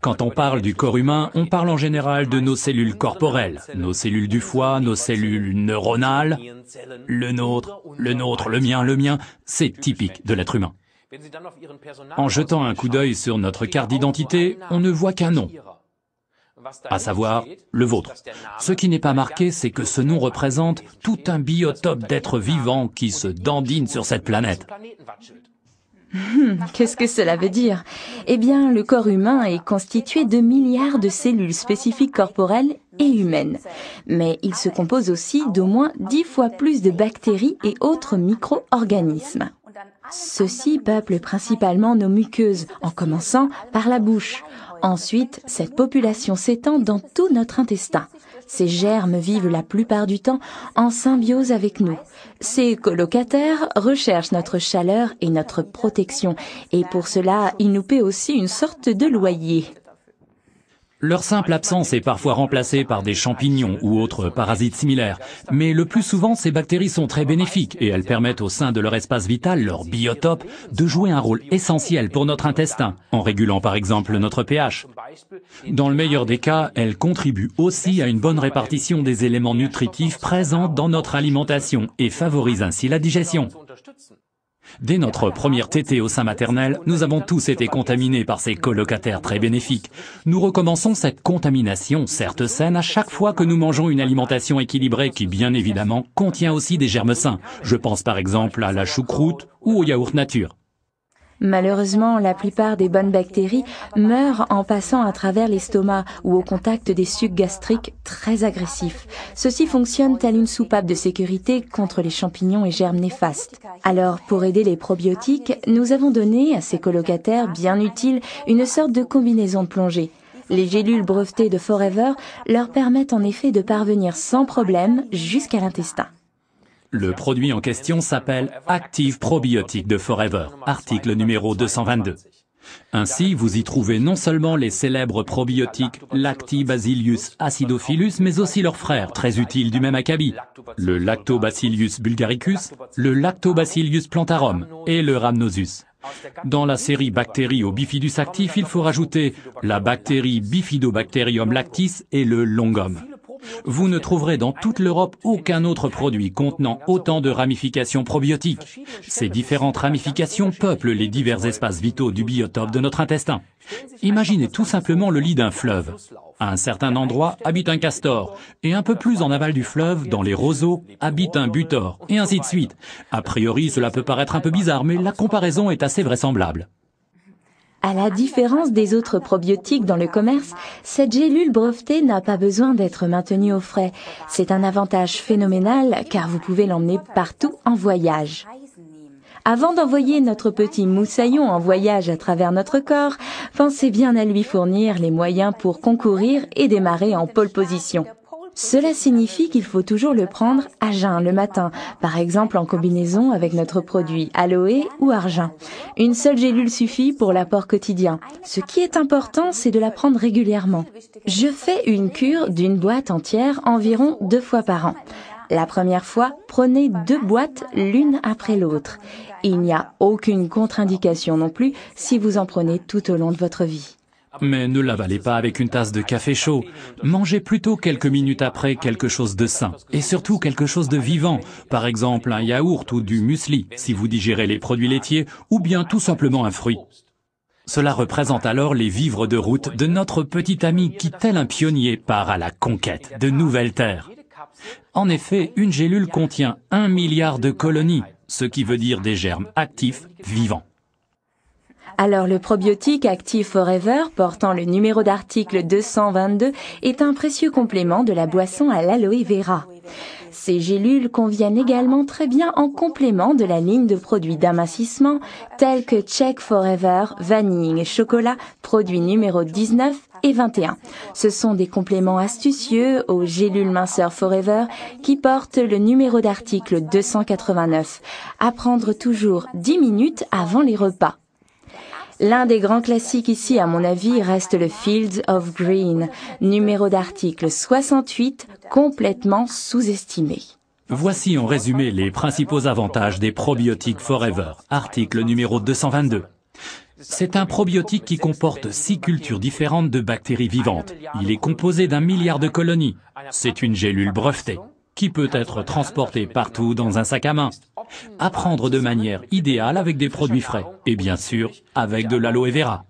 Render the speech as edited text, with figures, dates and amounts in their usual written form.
Quand on parle du corps humain, on parle en général de nos cellules corporelles, nos cellules du foie, nos cellules neuronales. Le nôtre, le mien, c'est typique de l'être humain. En jetant un coup d'œil sur notre carte d'identité, on ne voit qu'un nom, à savoir le vôtre. Ce qui n'est pas marqué, c'est que ce nom représente tout un biotope d'êtres vivants qui se dandinent sur cette planète. Qu'est-ce que cela veut dire? Eh bien, le corps humain est constitué de milliards de cellules spécifiques corporelles et humaines. Mais il se compose aussi d'au moins 10 fois plus de bactéries et autres micro-organismes. Ceux-ci peuplent principalement nos muqueuses, en commençant par la bouche. Ensuite, cette population s'étend dans tout notre intestin. Ces germes vivent la plupart du temps en symbiose avec nous. Ces colocataires recherchent notre chaleur et notre protection, et pour cela, ils nous paient aussi une sorte de loyer. Leur simple absence est parfois remplacée par des champignons ou autres parasites similaires, mais le plus souvent ces bactéries sont très bénéfiques et elles permettent au sein de leur espace vital, leur biotope, de jouer un rôle essentiel pour notre intestin, en régulant par exemple notre pH. Dans le meilleur des cas, elles contribuent aussi à une bonne répartition des éléments nutritifs présents dans notre alimentation et favorisent ainsi la digestion. Dès notre première tétée au sein maternel, nous avons tous été contaminés par ces colocataires très bénéfiques. Nous recommençons cette contamination, certes saine, à chaque fois que nous mangeons une alimentation équilibrée qui, bien évidemment, contient aussi des germes sains. Je pense par exemple à la choucroute ou au yaourt nature. Malheureusement, la plupart des bonnes bactéries meurent en passant à travers l'estomac ou au contact des sucs gastriques très agressifs. Ceux-ci fonctionnent telle une soupape de sécurité contre les champignons et germes néfastes. Alors, pour aider les probiotiques, nous avons donné à ces colocataires bien utiles une sorte de combinaison de plongée. Les gélules brevetées de Forever leur permettent en effet de parvenir sans problème jusqu'à l'intestin. Le produit en question s'appelle Active Probiotique de Forever, article numéro 222. Ainsi, vous y trouvez non seulement les célèbres probiotiques Lactibacillus acidophilus, mais aussi leurs frères, très utiles du même acabit, le Lactobacillus bulgaricus, le Lactobacillus plantarum et le Rhamnosus. Dans la série bactéries au bifidus actif, il faut rajouter la bactérie Bifidobacterium lactis et le longum. Vous ne trouverez dans toute l'Europe aucun autre produit contenant autant de ramifications probiotiques. Ces différentes ramifications peuplent les divers espaces vitaux du biotope de notre intestin. Imaginez tout simplement le lit d'un fleuve. À un certain endroit habite un castor, et un peu plus en aval du fleuve, dans les roseaux, habite un butor, et ainsi de suite. A priori, cela peut paraître un peu bizarre, mais la comparaison est assez vraisemblable. À la différence des autres probiotiques dans le commerce, cette gélule brevetée n'a pas besoin d'être maintenue au frais. C'est un avantage phénoménal car vous pouvez l'emmener partout en voyage. Avant d'envoyer notre petit moussaillon en voyage à travers notre corps, pensez bien à lui fournir les moyens pour concourir et démarrer en pole position. Cela signifie qu'il faut toujours le prendre à jeun le matin, par exemple en combinaison avec notre produit aloe ou argin. Une seule gélule suffit pour l'apport quotidien. Ce qui est important, c'est de la prendre régulièrement. Je fais une cure d'une boîte entière environ 2 fois par an. La première fois, prenez 2 boîtes l'une après l'autre. Il n'y a aucune contre-indication non plus si vous en prenez tout au long de votre vie. Mais ne l'avalez pas avec une tasse de café chaud. Mangez plutôt quelques minutes après quelque chose de sain. Et surtout quelque chose de vivant. Par exemple un yaourt ou du muesli, si vous digérez les produits laitiers, ou bien tout simplement un fruit. Cela représente alors les vivres de route de notre petit ami qui, tel un pionnier, part à la conquête de nouvelles terres. En effet, une gélule contient 1 milliard de colonies, ce qui veut dire des germes actifs vivants. Alors le probiotique Active Forever, portant le numéro d'article 222, est un précieux complément de la boisson à l'aloe vera. Ces gélules conviennent également très bien en complément de la ligne de produits d'amincissement tels que Check Forever, Vanille et Chocolat, produits numéro 19 et 21. Ce sont des compléments astucieux aux gélules minceurs Forever qui portent le numéro d'article 289. À prendre toujours 10 minutes avant les repas. L'un des grands classiques ici, à mon avis, reste le Fields of Green, numéro d'article 68, complètement sous-estimé. Voici en résumé les principaux avantages des probiotiques Forever, article numéro 222. C'est un probiotique qui comporte 6 cultures différentes de bactéries vivantes. Il est composé d'1 milliard de colonies. C'est une gélule brevetée qui peut être transportée partout dans un sac à main. À prendre de manière idéale avec des produits frais et bien sûr avec de l'aloe vera.